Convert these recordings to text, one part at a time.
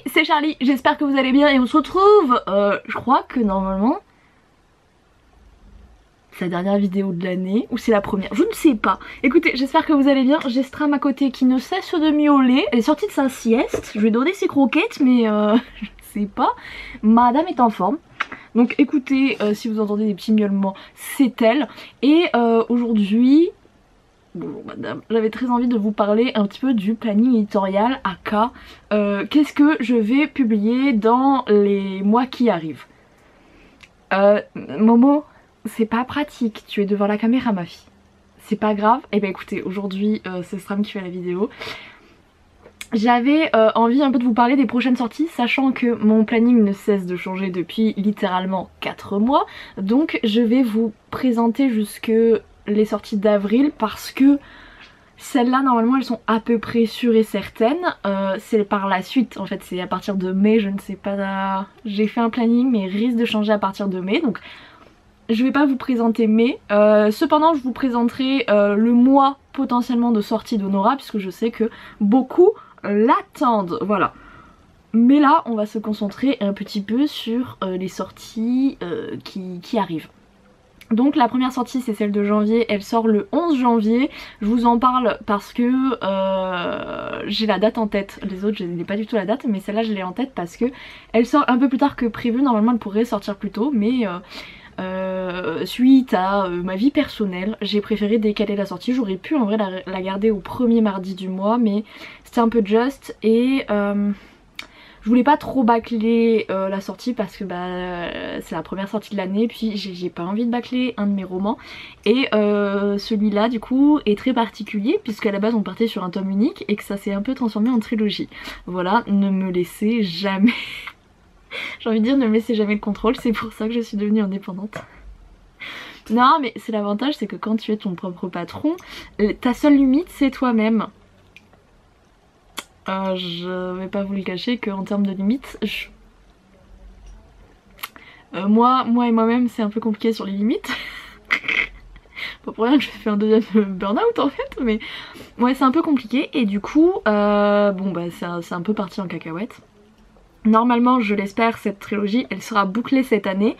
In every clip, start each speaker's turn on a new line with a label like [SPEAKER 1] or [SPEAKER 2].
[SPEAKER 1] c'est Charlie, j'espère que vous allez bien et on se retrouve, je crois que normalement, c'est la dernière vidéo de l'année ou c'est la première, je ne sais pas. Écoutez, j'espère que vous allez bien, j'ai Stram à côté qui ne cesse de miauler, elle est sortie de sa sieste, je lui ai donné ses croquettes mais je ne sais pas, madame est en forme. Donc écoutez, si vous entendez des petits miaulements, c'est elle. Et aujourd'hui... Bonjour madame, j'avais très envie de vous parler un petit peu du planning éditorial AK. Qu'est-ce que je vais publier dans les mois qui arrivent. Momo, c'est pas pratique, tu es devant la caméra ma fille. C'est pas grave. Et ben écoutez, aujourd'hui c'est Stram qui fait la vidéo. J'avais envie un peu de vous parler des prochaines sorties, sachant que mon planning ne cesse de changer depuis littéralement 4 mois. Donc je vais vous présenter jusque les sorties d'avril parce que celles-là normalement elles sont à peu près sûres et certaines. C'est par la suite en fait, c'est à partir de mai, je ne sais pas, j'ai fait un planning mais il risque de changer à partir de mai, donc je vais pas vous présenter mai. Cependant je vous présenterai le mois potentiellement de sortie d'Honora puisque je sais que beaucoup l'attendent, voilà. Mais là on va se concentrer un petit peu sur les sorties qui arrivent. Donc la première sortie c'est celle de janvier, elle sort le 11 janvier, je vous en parle parce que j'ai la date en tête, les autres je n'ai pas du tout la date mais celle-là je l'ai en tête parce que elle sort un peu plus tard que prévu, normalement elle pourrait sortir plus tôt mais suite à ma vie personnelle j'ai préféré décaler la sortie. J'aurais pu en vrai la garder au premier mardi du mois mais c'était un peu juste et je voulais pas trop bâcler la sortie parce que c'est la première sortie de l'année, puis j'ai pas envie de bâcler un de mes romans. Et celui-là du coup est très particulier puisqu'à la base on partait sur un tome unique et que ça s'est un peu transformé en trilogie. Voilà, ne me laissez jamais... J'ai envie de dire ne me laissez jamais le contrôle, c'est pour ça que je suis devenue indépendante. Non mais c'est l'avantage, c'est que quand tu es ton propre patron, ta seule limite c'est toi-même. Je vais pas vous le cacher qu'en termes de limites, moi et moi-même c'est un peu compliqué sur les limites. Pas pour rien que je fais un deuxième burn-out en fait, mais ouais c'est un peu compliqué et du coup c'est un peu parti en cacahuète. Normalement je l'espère cette trilogie elle sera bouclée cette année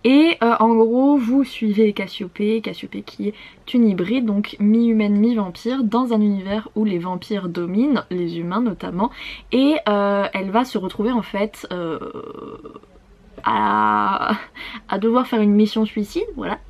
[SPEAKER 1] et en gros vous suivez Cassiopée qui est une hybride donc mi-humaine mi-vampire dans un univers où les vampires dominent, les humains notamment, et elle va se retrouver en fait à devoir faire une mission suicide, voilà.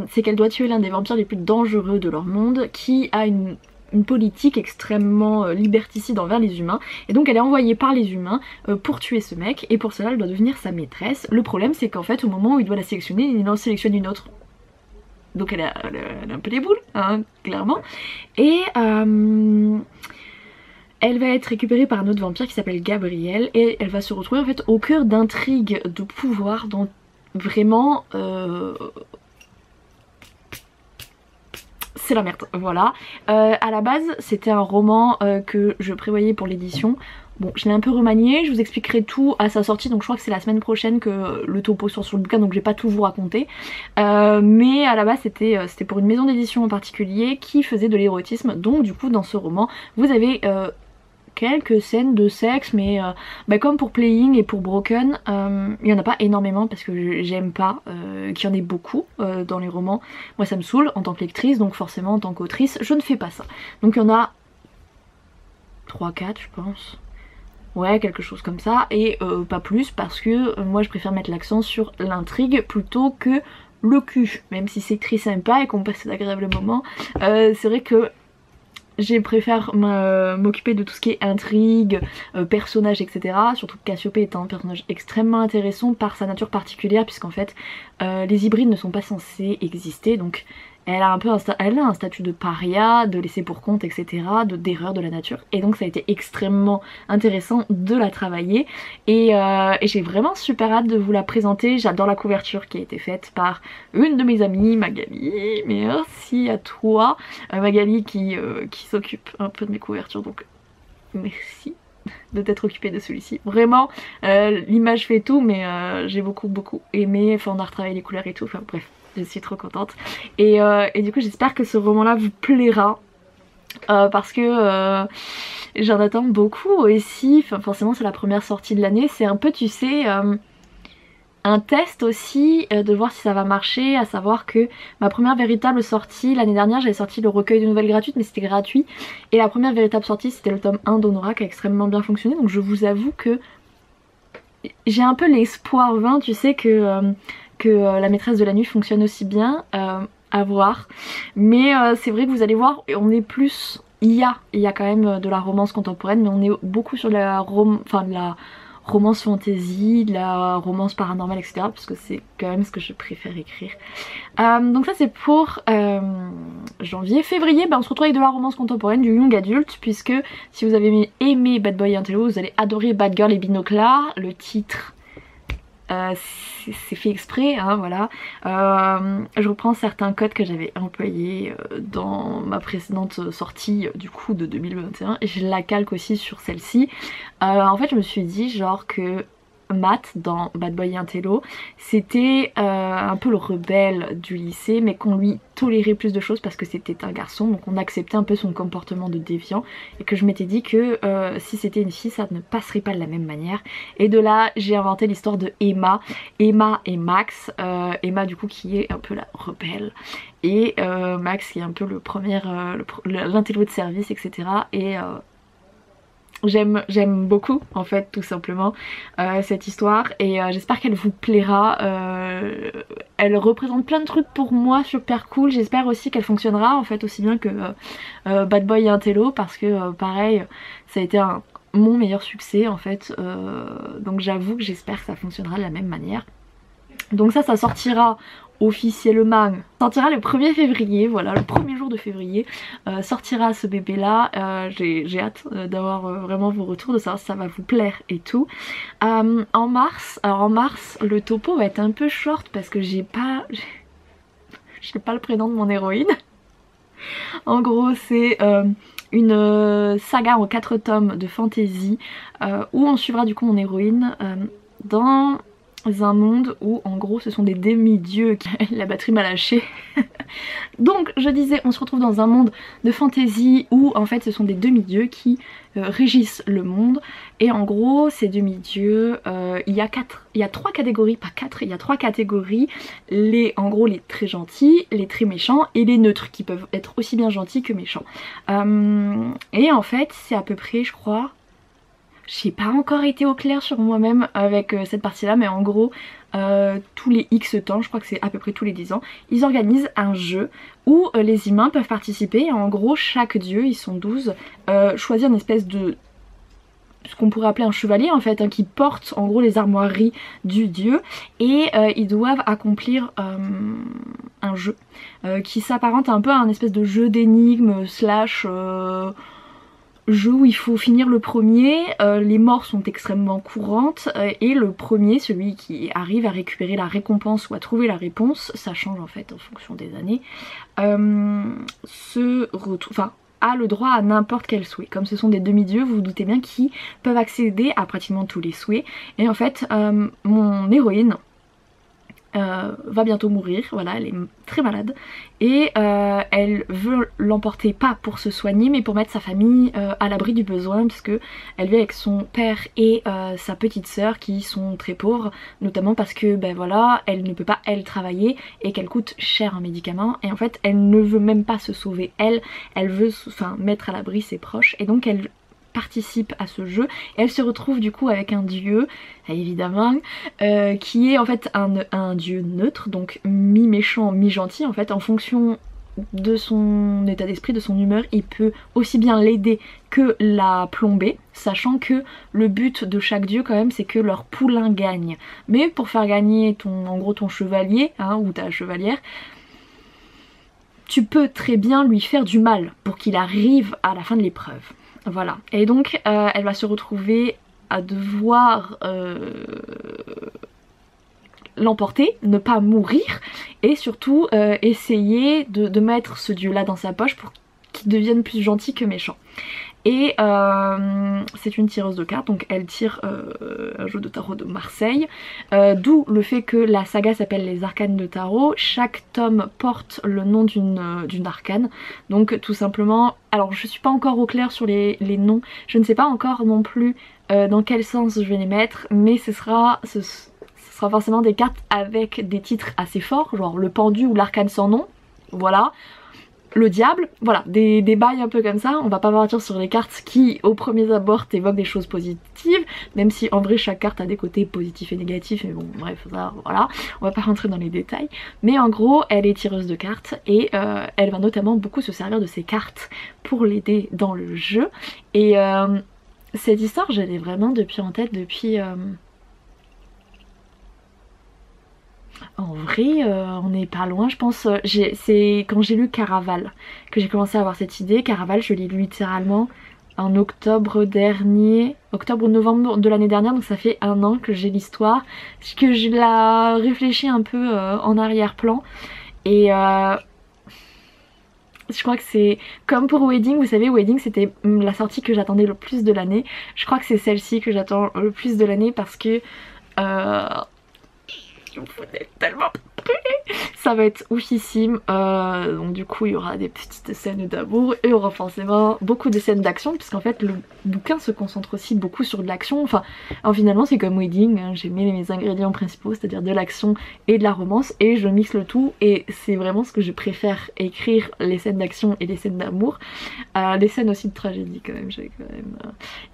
[SPEAKER 1] C'est qu'elle doit tuer l'un des vampires les plus dangereux de leur monde qui a une politique extrêmement liberticide envers les humains et donc elle est envoyée par les humains pour tuer ce mec et pour cela elle doit devenir sa maîtresse. Le problème c'est qu'en fait au moment où il doit la sélectionner il en sélectionne une autre, donc elle a un peu les boules hein, clairement, et elle va être récupérée par un autre vampire qui s'appelle Gabriel et elle va se retrouver en fait au cœur d'intrigues de pouvoir dont vraiment c'est la merde, voilà. À la base c'était un roman que je prévoyais pour l'édition. Bon je l'ai un peu remanié, je vous expliquerai tout à sa sortie, donc je crois que c'est la semaine prochaine que le topo sort sur le bouquin, donc je vais pas tout vous raconter. Mais à la base c'était pour une maison d'édition en particulier qui faisait de l'érotisme, donc du coup dans ce roman vous avez quelques scènes de sexe mais comme pour Playing et pour Broken il y en a pas énormément parce que j'aime pas qu'il y en ait beaucoup dans les romans. Moi ça me saoule en tant que lectrice, donc forcément en tant qu'autrice je ne fais pas ça. Donc il y en a 3-4 je pense, ouais quelque chose comme ça, et pas plus parce que moi je préfère mettre l'accent sur l'intrigue plutôt que le cul, même si c'est très sympa et qu'on passe d'agréables moments. C'est vrai que je préfère m'occuper de tout ce qui est intrigue, personnages, etc. Surtout que Cassiopée est un personnage extrêmement intéressant par sa nature particulière, puisqu'en fait les hybrides ne sont pas censés exister, donc elle a un statut de paria, de laissé pour compte, etc., d'erreur de la nature, et donc ça a été extrêmement intéressant de la travailler, et j'ai vraiment super hâte de vous la présenter. J'adore la couverture qui a été faite par une de mes amies, Magali, merci à toi Magali qui s'occupe un peu de mes couvertures, donc merci de t'être occupée de celui-ci. Vraiment, l'image fait tout, mais j'ai beaucoup aimé, enfin on a retravaillé les couleurs et tout, enfin bref. Je suis trop contente et du coup j'espère que ce roman là vous plaira. parce que j'en attends beaucoup aussi, enfin, forcément c'est la première sortie de l'année, c'est un peu tu sais un test aussi de voir si ça va marcher, à savoir que ma première véritable sortie l'année dernière j'avais sorti le recueil de nouvelles gratuites mais c'était gratuit, et la première véritable sortie c'était le tome 1 d'Honora qui a extrêmement bien fonctionné, donc je vous avoue que j'ai un peu l'espoir vain, tu sais, que la maîtresse de la nuit fonctionne aussi bien, à voir. Mais c'est vrai que vous allez voir, on est plus... Il y a quand même de la romance contemporaine, mais on est beaucoup sur de la romance fantasy, de la romance paranormale, etc. Parce que c'est quand même ce que je préfère écrire. Donc ça c'est pour janvier. Février, ben, on se retrouve avec de la romance contemporaine, du young adulte, puisque si vous avez aimé Bad Boy et Intello, vous allez adorer Bad Girl et Binoclard. Le titre... c'est fait exprès, hein, voilà. Je reprends certains codes que j'avais employés dans ma précédente sortie du coup de 2021 et je la calque aussi sur celle-ci. En fait je me suis dit genre que Matt dans Bad Boy et Intello c'était un peu le rebelle du lycée, mais qu'on lui tolérait plus de choses parce que c'était un garçon, donc on acceptait un peu son comportement de déviant, et que je m'étais dit que si c'était une fille ça ne passerait pas de la même manière. Et de là j'ai inventé l'histoire de Emma et Max. Emma du coup qui est un peu la rebelle et Max qui est un peu le premier l'intello de service, etc. Et j'aime beaucoup en fait tout simplement cette histoire, et j'espère qu'elle vous plaira. Elle représente plein de trucs pour moi super cool, j'espère aussi qu'elle fonctionnera en fait aussi bien que Bad Boy et Intello, parce que pareil ça a été mon meilleur succès en fait, donc j'avoue que j'espère que ça fonctionnera de la même manière. Donc ça sortira officiellement, sortira le 1er février, voilà, le premier jour de février sortira ce bébé là. J'ai hâte d'avoir vraiment vos retours, de savoir si ça va vous plaire et tout. En mars, alors en mars le topo va être un peu short parce que j'ai pas le prénom de mon héroïne. En gros c'est une saga en 4 tomes de fantasy où on suivra du coup mon héroïne dans un monde où en gros ce sont des demi-dieux qui... La batterie m'a lâché. Donc je disais, on se retrouve dans un monde de fantasy où en fait ce sont des demi-dieux qui régissent le monde, et en gros ces demi-dieux, il y a 3 catégories, pas 4, il y a 3 catégories, en gros les très gentils, les très méchants et les neutres qui peuvent être aussi bien gentils que méchants. Et en fait c'est à peu près, je crois, j'ai pas encore été au clair sur moi-même avec cette partie là, mais en gros tous les X temps, je crois que c'est à peu près tous les 10 ans, ils organisent un jeu où les humains peuvent participer, et en gros chaque dieu, ils sont 12, choisir une espèce de ce qu'on pourrait appeler un chevalier en fait, hein, qui porte en gros les armoiries du dieu, et ils doivent accomplir un jeu qui s'apparente un peu à un espèce de jeu d'énigmes slash jeu où il faut finir le premier. Les morts sont extrêmement courantes, et le premier, celui qui arrive à récupérer la récompense ou à trouver la réponse, ça change en fait en fonction des années, a le droit à n'importe quel souhait. Comme ce sont des demi-dieux, vous vous doutez bien qu'ils peuvent accéder à pratiquement tous les souhaits. Et en fait mon héroïne va bientôt mourir, voilà, elle est très malade, et elle veut l'emporter pas pour se soigner mais pour mettre sa famille à l'abri du besoin, puisque elle vit avec son père et sa petite sœur qui sont très pauvres, notamment parce que ben voilà, elle ne peut pas elle travailler et qu'elle coûte cher en médicaments, et en fait elle ne veut même pas se sauver elle veut mettre à l'abri ses proches, et donc elle participe à ce jeu, et elle se retrouve du coup avec un dieu évidemment qui est en fait un dieu neutre, donc mi-méchant mi-gentil en fait, en fonction de son état d'esprit, de son humeur, il peut aussi bien l'aider que la plomber, sachant que le but de chaque dieu quand même c'est que leur poulain gagne. Mais pour faire gagner en gros ton chevalier, hein, ou ta chevalière, tu peux très bien lui faire du mal pour qu'il arrive à la fin de l'épreuve. Voilà, et donc elle va se retrouver à devoir l'emporter, ne pas mourir, et surtout essayer de mettre ce dieu là dans sa poche pour qu'il devienne plus gentil que méchant. et c'est une tireuse de cartes, donc elle tire un jeu de tarot de Marseille, d'où le fait que la saga s'appelle les arcanes de tarot. Chaque tome porte le nom d'une arcane, donc tout simplement, alors je suis pas encore au clair sur les noms, je ne sais pas encore non plus dans quel sens je vais les mettre, mais ce sera forcément des cartes avec des titres assez forts, genre le pendu ou l'arcane sans nom, voilà. Le diable, voilà, des bails un peu comme ça. On va pas partir sur les cartes qui au premier abord évoquent des choses positives, même si en vrai chaque carte a des côtés positifs et négatifs, mais bon bref ça voilà, on va pas rentrer dans les détails. Mais en gros elle est tireuse de cartes et elle va notamment beaucoup se servir de ses cartes pour l'aider dans le jeu. Et cette histoire je l'ai vraiment depuis en tête depuis... En vrai, on n'est pas loin, je pense. C'est quand j'ai lu Caraval que j'ai commencé à avoir cette idée. Caraval, je l'ai lu littéralement en octobre dernier, octobre ou novembre de l'année dernière, donc ça fait 1 an que j'ai l'histoire, que je la réfléchis un peu en arrière-plan. Et je crois que c'est comme pour Wedding, vous savez, Wedding c'était la sortie que j'attendais le plus de l'année. Je crois que c'est celle-ci que j'attends le plus de l'année parce que... vous êtes tellement ça va être oufissime, donc du coup il y aura des petites scènes d'amour et il y aura forcément beaucoup de scènes d'action puisqu'en fait le bouquin se concentre aussi beaucoup sur de l'action. Enfin finalement c'est comme Wedding, hein, j'ai mis mes ingrédients principaux, c'est-à-dire de l'action et de la romance, et je mixe le tout et c'est vraiment ce que je préfère écrire, les scènes d'action et les scènes d'amour, les scènes aussi de tragédie quand même,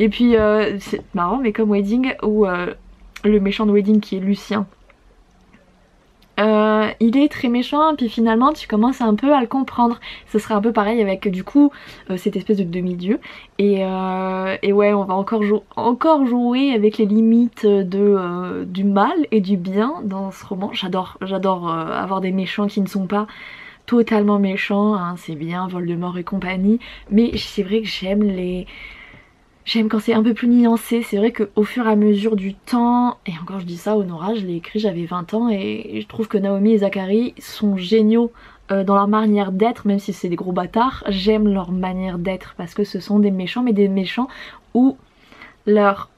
[SPEAKER 1] et puis c'est marrant mais comme Wedding où le méchant de Wedding qui est Lucien, il est très méchant puis finalement tu commences un peu à le comprendre. Ce sera un peu pareil avec du coup cette espèce de demi-dieu et ouais on va encore jouer avec les limites du mal et du bien dans ce roman. J'adore avoir des méchants qui ne sont pas totalement méchants, hein, c'est bien Voldemort et compagnie, mais c'est vrai que j'aime quand c'est un peu plus nuancé. C'est vrai qu'au fur et à mesure du temps, et encore je dis ça, Honora, je l'ai écrit, j'avais 20 ans, et je trouve que Naomi et Zachary sont géniaux dans leur manière d'être, même si c'est des gros bâtards. J'aime leur manière d'être parce que ce sont des méchants, mais des méchants où leur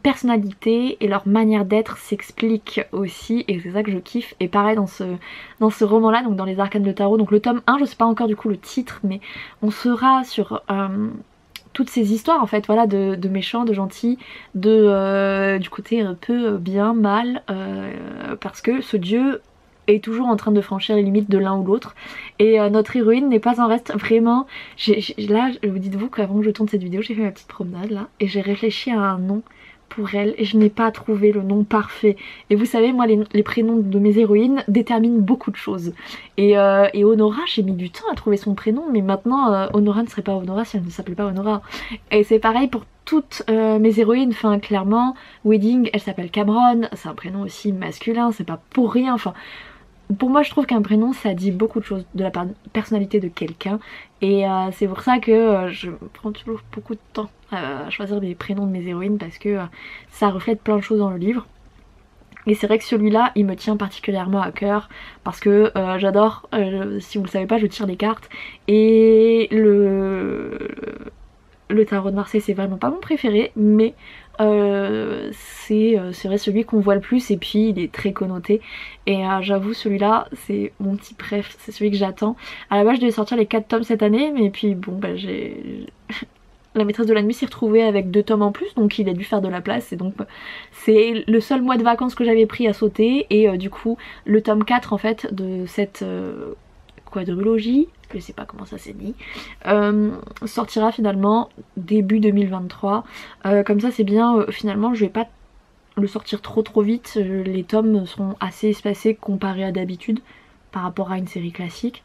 [SPEAKER 1] personnalité et leur manière d'être s'expliquent aussi, et c'est ça que je kiffe. Et pareil dans ce roman là, donc dans les arcanes de tarot, donc le tome 1, je sais pas encore du coup le titre, mais on sera sur... toutes ces histoires en fait, voilà, de méchants, de gentils, du côté un peu bien, mal, parce que ce dieu est toujours en train de franchir les limites de l'un ou l'autre, et notre héroïne n'est pas en reste vraiment. Là, vous dites-vous qu'avant que je tourne cette vidéo, j'ai fait ma petite promenade là, et j'ai réfléchi à un nom pour elle et je n'ai pas trouvé le nom parfait. Et vous savez, moi les prénoms de mes héroïnes déterminent beaucoup de choses. Et Honora, j'ai mis du temps à trouver son prénom, mais maintenant Honora ne serait pas Honora si elle ne s'appelait pas Honora. Et c'est pareil pour toutes mes héroïnes, enfin clairement, Wedding, elle s'appelle Cameron, c'est un prénom aussi masculin, c'est pas pour rien, enfin... Pour moi je trouve qu'un prénom ça dit beaucoup de choses de la personnalité de quelqu'un, et c'est pour ça que je prends toujours beaucoup de temps à choisir les prénoms de mes héroïnes parce que ça reflète plein de choses dans le livre. Et c'est vrai que celui-là il me tient particulièrement à cœur parce que j'adore, si vous le savez pas je tire les cartes, et le tarot de Marseille c'est vraiment pas mon préféré, mais c'est vrai celui qu'on voit le plus, et puis il est très connoté, et j'avoue celui-là c'est mon petit préf, c'est celui que j'attends. À la base je devais sortir les 4 tomes cette année, mais puis bon bah j'ai... La maîtresse de la nuit s'est retrouvée avec 2 tomes en plus, donc il a dû faire de la place, et donc c'est le seul mois de vacances que j'avais pris à sauter, et du coup le tome 4 en fait de cette quadrilogie, je sais pas comment ça s'est dit, sortira finalement début 2023. Comme ça c'est bien, finalement je vais pas le sortir trop vite, les tomes seront assez espacés comparé à d'habitude par rapport à une série classique,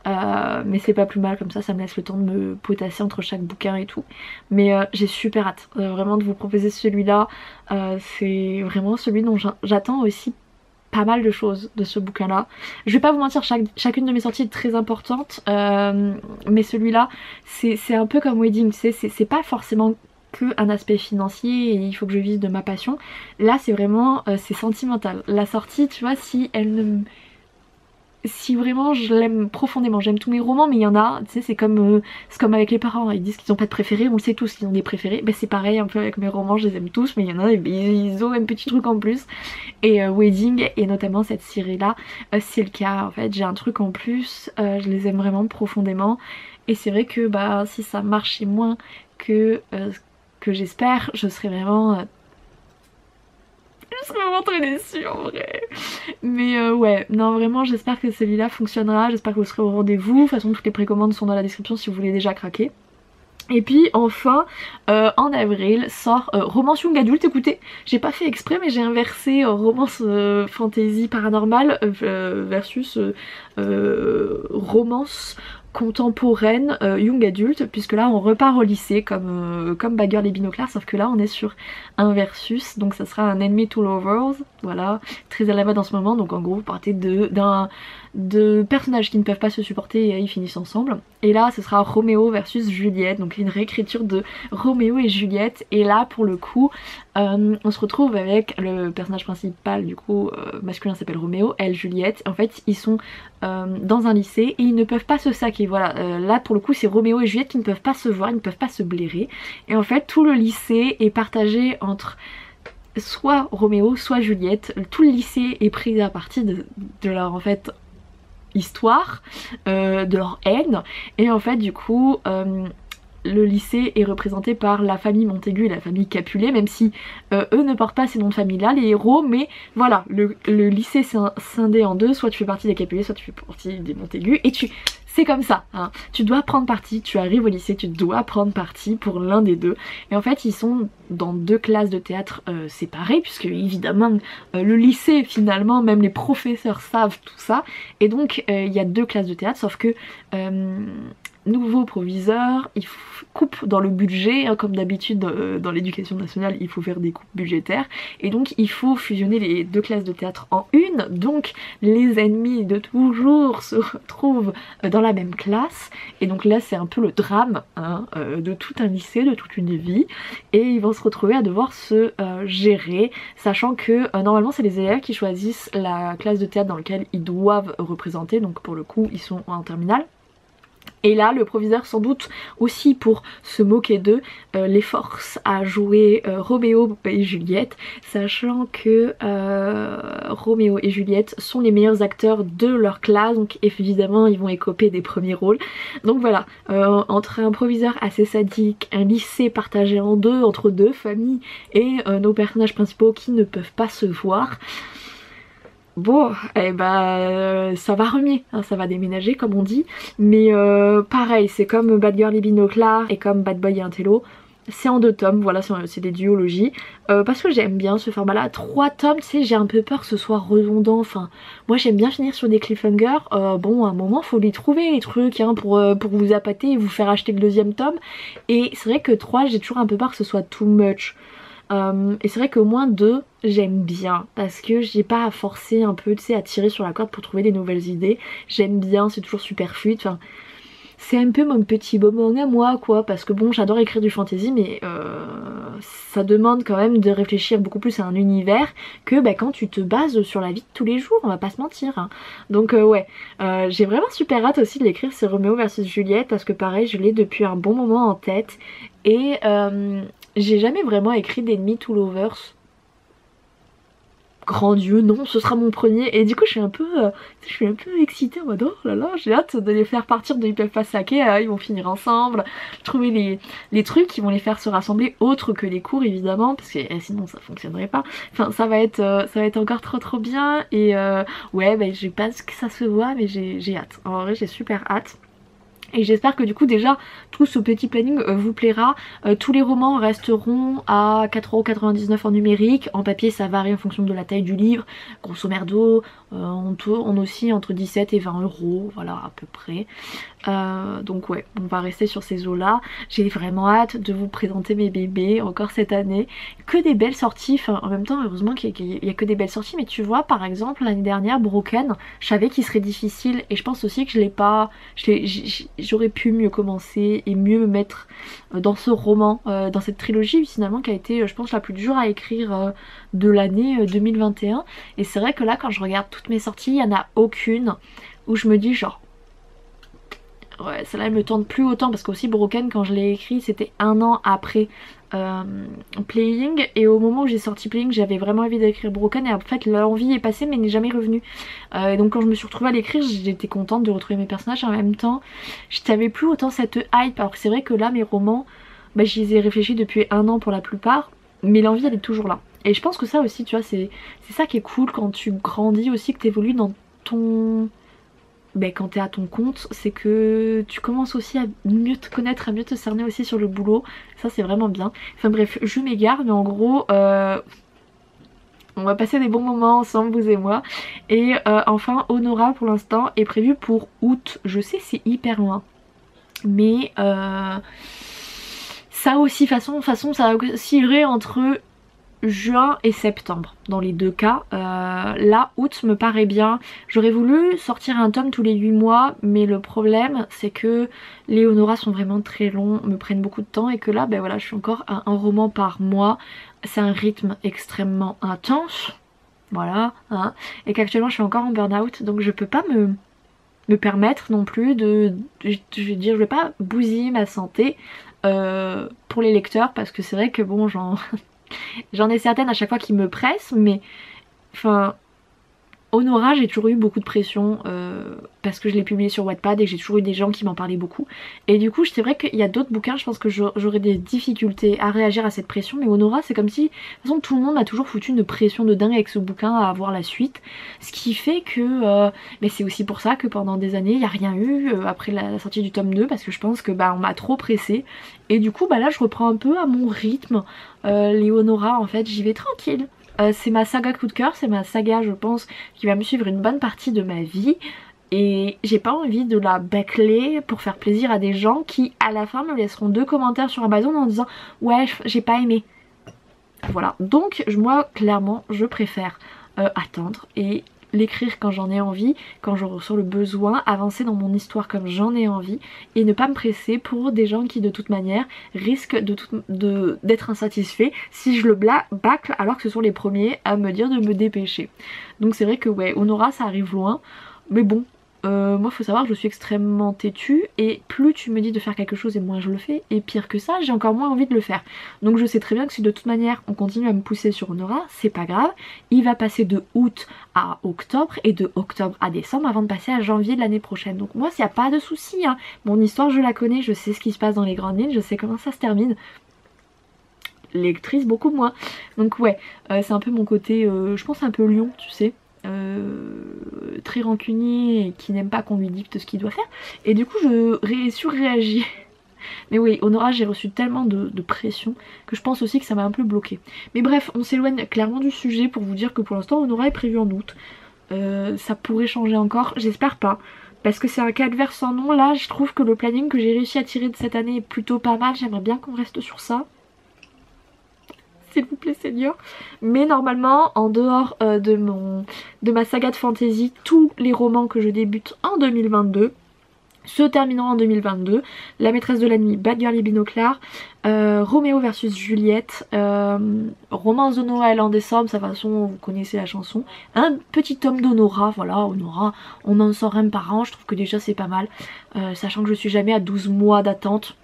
[SPEAKER 1] mais c'est pas plus mal, comme ça me laisse le temps de me potasser entre chaque bouquin et tout. Mais j'ai super hâte vraiment de vous proposer celui-là, c'est vraiment celui dont j'attends aussi pas mal de choses de ce bouquin là. Je vais pas vous mentir, chacune de mes sorties est très importante, mais celui-là c'est un peu comme Wedding, c'est pas forcément que un aspect financier et il faut que je vise de ma passion. Là c'est vraiment c'est sentimental. La sortie, tu vois, si si vraiment je l'aime profondément, j'aime tous mes romans, mais il y en a, tu sais, c'est comme avec les parents, ils disent qu'ils n'ont pas de préférés, on le sait tous qu'ils ont des préférés, ben c'est pareil un peu avec mes romans, je les aime tous, mais il y en a, ils ont un petit truc en plus. Et Wedding, et notamment cette série là, c'est le cas en fait, j'ai un truc en plus, je les aime vraiment profondément, et c'est vrai que bah si ça marchait moins que j'espère, je serais vraiment très déçue en vrai. Mais ouais, non vraiment j'espère que celui-là fonctionnera, j'espère que vous serez au rendez-vous. De toute façon toutes les précommandes sont dans la description si vous voulez déjà craquer. Et puis enfin en avril sort Romance Young Adult. Écoutez, j'ai pas fait exprès mais j'ai inversé romance fantasy paranormale versus romance contemporaine young adulte, puisque là on repart au lycée comme Bad Girl et Binoclard, sauf que là on est sur un versus, donc ça sera un enemy to lovers, voilà, très à la mode en ce moment. Donc en gros vous partez de personnages qui ne peuvent pas se supporter et ils finissent ensemble, et là ce sera Roméo versus Juliette, donc une réécriture de Roméo et Juliette. Et là pour le coup on se retrouve avec le personnage principal du coup masculin s'appelle Roméo, elle Juliette. En fait ils sont dans un lycée et ils ne peuvent pas se saquer, voilà. Là pour le coup c'est Roméo et Juliette qui ne peuvent pas se voir, ils ne peuvent pas se blairer, et en fait tout le lycée est partagé entre soit Roméo soit Juliette. Tout le lycée est pris à partie de leur en fait histoire, de leur haine, et en fait du coup le lycée est représenté par la famille Montaigu et la famille Capulet, même si eux ne portent pas ces noms de famille là, les héros, mais voilà, le lycée c'est scindé en deux, soit tu fais partie des Capulet, soit tu fais partie des Montaigu, et c'est comme ça, hein. Tu dois prendre parti, tu arrives au lycée, tu dois prendre parti pour l'un des deux. Et en fait ils sont dans deux classes de théâtre séparées, puisque évidemment le lycée finalement, même les professeurs savent tout ça, et donc il y a deux classes de théâtre, sauf que nouveau proviseur, il coupe dans le budget, hein, comme d'habitude dans l'éducation nationale il faut faire des coupes budgétaires, et donc il faut fusionner les deux classes de théâtre en une, donc les ennemis de toujours se retrouvent dans la même classe, et donc là c'est un peu le drame, hein, de tout un lycée, de toute une vie, et ils vont se retrouver à devoir se gérer, sachant que normalement c'est les élèves qui choisissent la classe de théâtre dans laquelle ils doivent représenter, donc pour le coup ils sont en terminale. Et là le proviseur, sans doute aussi pour se moquer d'eux, les force à jouer Roméo et Juliette, sachant que Roméo et Juliette sont les meilleurs acteurs de leur classe, donc évidemment ils vont écoper des premiers rôles. Donc voilà, entre un proviseur assez sadique, un lycée partagé en deux entre deux familles, et nos personnages principaux qui ne peuvent pas se voir, bon, eh ben ça va remuer, hein, ça va déménager comme on dit, mais pareil, c'est comme Bad Girl et Binoclard et comme Bad Boy et Intello, c'est en 2 tomes, voilà, c'est des duologies, parce que j'aime bien ce format là. 3 tomes, tu sais, j'ai un peu peur que ce soit redondant, enfin moi j'aime bien finir sur des cliffhangers, bon à un moment faut les trouver les trucs, hein, pour vous appâter et vous faire acheter le 2e tome, et c'est vrai que 3 j'ai toujours un peu peur que ce soit too much. Et c'est vrai qu'au moins 2 j'aime bien, parce que j'ai pas à forcer un peu, tu sais, à tirer sur la corde pour trouver des nouvelles idées. J'aime bien, c'est toujours super fluide, enfin c'est un peu mon petit bonbon à moi quoi, parce que bon j'adore écrire du fantasy, mais ça demande quand même de réfléchir beaucoup plus à un univers que bah, quand tu te bases sur la vie de tous les jours, on va pas se mentir, hein. Donc ouais, j'ai vraiment super hâte aussi de l'écrire, c'est Roméo versus Juliette, parce que pareil je l'ai depuis un bon moment en tête, et j'ai jamais vraiment écrit d'ennemis to lovers. Grand Dieu, non, ce sera mon premier, et du coup je suis un peu excitée en mode oh là là, j'ai hâte de les faire partir de Ils peuvent pas se saquer, ils vont finir ensemble, trouver les trucs qui vont les faire se rassembler autres que les cours évidemment, parce que sinon ça fonctionnerait pas. Enfin ça va être encore trop bien, et ouais bah, j'ai pas que ça se voit, mais j'ai hâte, en vrai j'ai super hâte. Et j'espère que du coup déjà tout ce petit planning vous plaira. Tous les romans resteront à 4,99€ en numérique. En papier ça varie en fonction de la taille du livre. Grosso merdo on aussi entre 17 et 20€, voilà à peu près. Donc ouais, on va rester sur ces eaux là. J'ai vraiment hâte de vous présenter mes bébés encore cette année. Que des belles sorties, enfin en même temps heureusement qu'il y a que des belles sorties, mais tu vois par exemple l'année dernière Broken, je savais qu'il serait difficile, et je pense aussi que je l'ai pas, j'aurais pu mieux commencer et mieux me mettre dans ce roman, dans cette trilogie finalement qui a été je pense la plus dure à écrire de l'année 2021. Et c'est vrai que là quand je regarde toutes mes sorties, il n'y en a aucune où je me dis genre ouais celle-là elle me tente plus autant, parce qu'aussi Broken quand je l'ai écrit c'était un an après Playing, et au moment où j'ai sorti Playing j'avais vraiment envie d'écrire Broken, et en fait l'envie est passée mais n'est jamais revenue, et donc quand je me suis retrouvée à l'écrire j'étais contente de retrouver mes personnages, en même temps je n'avais plus autant cette hype, alors que c'est vrai que là mes romans bah, j'y ai réfléchi depuis un an pour la plupart, mais l'envie elle est toujours là. Et je pense que ça aussi tu vois c'est ça qui est cool quand tu grandis aussi, que tu évolues dans ton... Ben, quand t'es à ton compte, c'est que tu commences aussi à mieux te connaître, à mieux te cerner aussi sur le boulot. Ça c'est vraiment bien. Enfin bref, je m'égare, mais en gros, on va passer des bons moments ensemble, vous et moi. Et enfin, Honora pour l'instant est prévu pour août. Je sais c'est hyper loin, mais ça aussi, façon ça oscillerait entre juin et septembre dans les deux cas. Là août me paraît bien. J'aurais voulu sortir un tome tous les 8 mois, mais le problème c'est que les Honora sont vraiment très longs, me prennent beaucoup de temps, et que là ben voilà je suis encore à un roman par mois. C'est un rythme extrêmement intense, voilà hein, et qu'actuellement je suis encore en burn-out, donc je peux pas me permettre non plus je veux dire je vais pas bousiller ma santé pour les lecteurs, parce que c'est vrai que bon j'en ai certaines à chaque fois qui me pressent, mais enfin Honora j'ai toujours eu beaucoup de pression parce que je l'ai publié sur Wattpad et que j'ai toujours eu des gens qui m'en parlaient beaucoup, et du coup c'est vrai qu'il y a d'autres bouquins je pense que j'aurais des difficultés à réagir à cette pression, mais Honora c'est comme si de toute façon tout le monde m'a toujours foutu une pression de dingue avec ce bouquin à avoir la suite, ce qui fait que mais c'est aussi pour ça que pendant des années il n'y a rien eu après la sortie du tome 2, parce que je pense que bah on m'a trop pressée, et du coup bah là je reprends un peu à mon rythme les Honora, en fait j'y vais tranquille. C'est ma saga coup de cœur, c'est ma saga je pense qui va me suivre une bonne partie de ma vie, et j'ai pas envie de la bâcler pour faire plaisir à des gens qui à la fin me laisseront 2 commentaires sur Amazon en disant ouais j'ai pas aimé. Voilà, donc moi clairement je préfère attendre et l'écrire quand j'en ai envie, quand je ressens le besoin, avancer dans mon histoire comme j'en ai envie, et ne pas me presser pour des gens qui de toute manière risquent d'être insatisfaits si je le bâcle alors que ce sont les premiers à me dire de me dépêcher. Donc c'est vrai que ouais, Honora ça arrive loin, mais bon, moi faut savoir que je suis extrêmement têtue, et plus tu me dis de faire quelque chose et moins je le fais, et pire que ça j'ai encore moins envie de le faire. Donc je sais très bien que si de toute manière on continue à me pousser sur Honora, c'est pas grave, il va passer de août à octobre et de octobre à décembre avant de passer à janvier de l'année prochaine. Donc moi s'il n'y a pas de souci hein. Mon histoire je la connais, je sais ce qui se passe dans les grandes lignes, je sais comment ça se termine. Lectrice beaucoup moins. Donc ouais, c'est un peu mon côté, je pense un peu lion tu sais. Très rancunier et qui n'aime pas qu'on lui dicte ce qu'il doit faire, et du coup je surréagis. Mais oui, Honora j'ai reçu tellement de pression que je pense aussi que ça m'a un peu bloqué. Mais bref, on s'éloigne clairement du sujet pour vous dire que pour l'instant Honora est prévu en août. Ça pourrait changer encore, j'espère pas, parce que c'est un calvaire sans nom. Là je trouve que le planning que j'ai réussi à tirer de cette année est plutôt pas mal, j'aimerais bien qu'on reste sur ça, s'il vous plaît Seigneur. Mais normalement en dehors de ma saga de fantasy, tous les romans que je débute en 2022 se termineront en 2022. La maîtresse de la nuit, Bad Girl et Binoclard, Roméo versus Juliette, Romance de Noël en décembre, de toute façon vous connaissez la chanson, un petit tome d'Honora, voilà Honora, on en sort un par an, je trouve que déjà c'est pas mal, sachant que je suis jamais à 12 mois d'attente.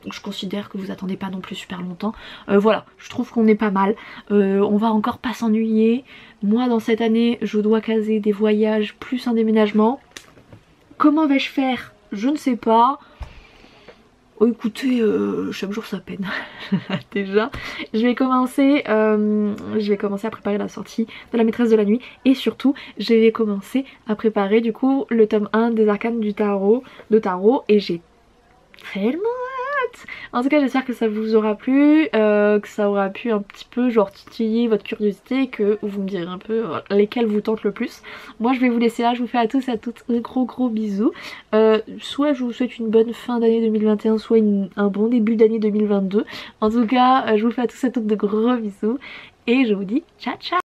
[SPEAKER 1] Donc je considère que vous attendez pas non plus super longtemps. Voilà, je trouve qu'on est pas mal. On va encore pas s'ennuyer. Moi dans cette année je dois caser des voyages plus un déménagement. Comment vais-je faire? Je ne sais pas. Oh écoutez, chaque jour sa peine. Déjà, je vais commencer à préparer la sortie de la maîtresse de la nuit, et surtout je vais commencer à préparer du coup le tome 1 des arcanes du tarot, et j'ai tellement... En tout cas j'espère que ça vous aura plu, que ça aura pu un petit peu genre titiller votre curiosité, que vous me direz un peu lesquels vous tentent le plus. Moi je vais vous laisser là, je vous fais à tous et à toutes un gros bisous. Soit je vous souhaite une bonne fin d'année 2021, soit un bon début d'année 2022. En tout cas je vous fais à tous et à toutes de gros bisous, et je vous dis ciao ciao.